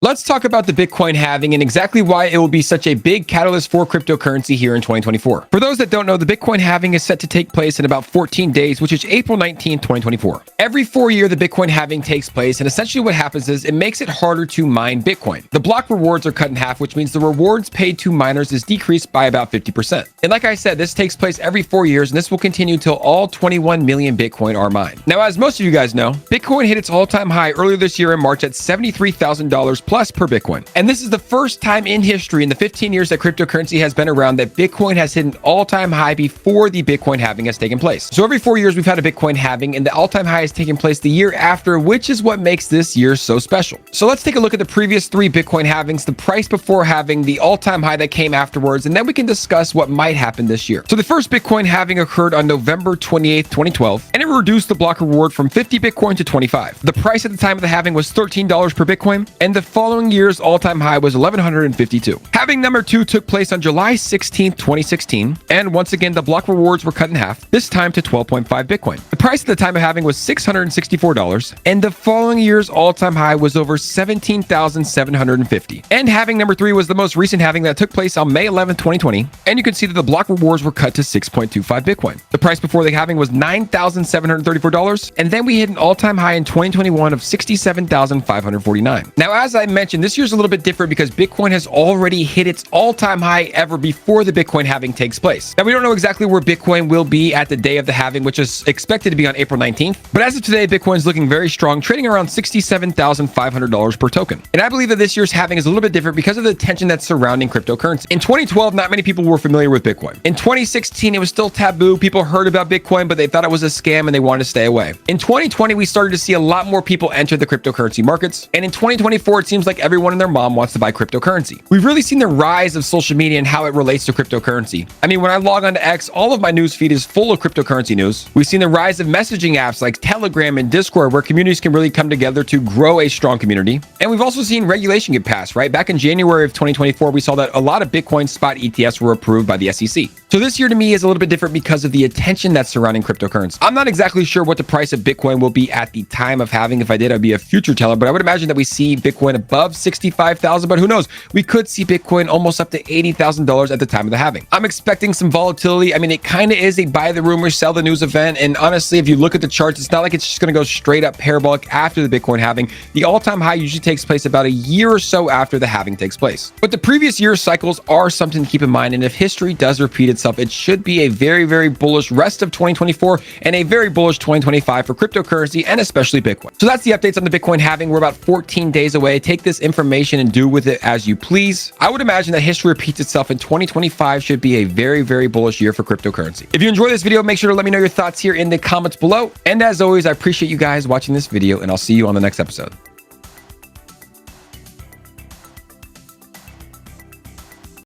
Let's talk about the Bitcoin halving and exactly why it will be such a big catalyst for cryptocurrency here in 2024. For those that don't know, the Bitcoin halving is set to take place in about 14 days, which is April 19, 2024. Every 4 years, the Bitcoin halving takes place, and essentially what happens is it makes it harder to mine Bitcoin. The block rewards are cut in half, which means the rewards paid to miners is decreased by about 50%. And like I said, this takes place every 4 years, and this will continue until all 21 million Bitcoin are mined. Now, as most of you guys know, Bitcoin hit its all-time high earlier this year in March at $73,000 plus per Bitcoin. And this is the first time in history in the 15 years that cryptocurrency has been around that Bitcoin has hit an all-time high before the Bitcoin halving has taken place. So every 4 years we've had a Bitcoin halving, and the all-time high has taken place the year after, which is what makes this year so special. So let's take a look at the previous 3 Bitcoin halvings, the price before halving, the all-time high that came afterwards, and then we can discuss what might happen this year. So the first Bitcoin halving occurred on November 28th, 2012, and it reduced the block reward from 50 Bitcoin to 25. The price at the time of the halving was $13 per Bitcoin, and the following year's all-time high was $1,152. Halving number 2 took place on July 16th, 2016, and once again, the block rewards were cut in half, this time to 12.5 Bitcoin. The price at the time of halving was $664, and the following year's all-time high was over $17,750. And halving number 3 was the most recent halving that took place on May 11th, 2020, and you can see that the block rewards were cut to 6.25 Bitcoin. The price before the halving was $9,734, and then we hit an all-time high in 2021 of $67,549. Now, as I mentioned, this year's a little bit different because Bitcoin has already hit its all-time high ever before the Bitcoin halving takes place. Now, we don't know exactly where Bitcoin will be at the day of the halving, which is expected to be on April 19th. But as of today, Bitcoin's looking very strong, trading around $67,500 per token. And I believe that this year's halving is a little bit different because of the attention that's surrounding cryptocurrency. In 2012, not many people were familiar with Bitcoin. In 2016, it was still taboo. People heard about Bitcoin, but they thought it was a scam and they wanted to stay away. In 2020, we started to see a lot more people enter the cryptocurrency markets. And in 2024, it seems like everyone and their mom wants to buy cryptocurrency. We've really seen the rise of social media and how it relates to cryptocurrency. I mean, when I log on to X, all of my news feed is full of cryptocurrency news. We've seen the rise of messaging apps like Telegram and Discord, where communities can really come together to grow a strong community. And we've also seen regulation get passed, right? Back in January of 2024, we saw that a lot of Bitcoin spot ETFs were approved by the SEC. So this year to me is a little bit different because of the attention that's surrounding cryptocurrency. I'm not exactly sure what the price of Bitcoin will be at the time of halving. If I did, I'd be a future teller, but I would imagine that we see Bitcoin above 65,000, but who knows? We could see Bitcoin almost up to $80,000 at the time of the halving. I'm expecting some volatility. I mean, it kind of is a buy the rumor, sell the news event. And honestly, if you look at the charts, it's not like it's just going to go straight up parabolic after the Bitcoin halving. The all-time high usually takes place about a year or so after the halving takes place. But the previous year's cycles are something to keep in mind. And if history does repeat itself, it should be a very, very bullish rest of 2024 and a very bullish 2025 for cryptocurrency and especially Bitcoin. So that's the updates on the Bitcoin halving. We're about 14 days away. Take this information and do with it as you please. I would imagine that history repeats itself and 2025 should be a very, very bullish year for cryptocurrency. If you enjoyed this video, make sure to let me know your thoughts here in the comments below. And as always, I appreciate you guys watching this video, and I'll see you on the next episode.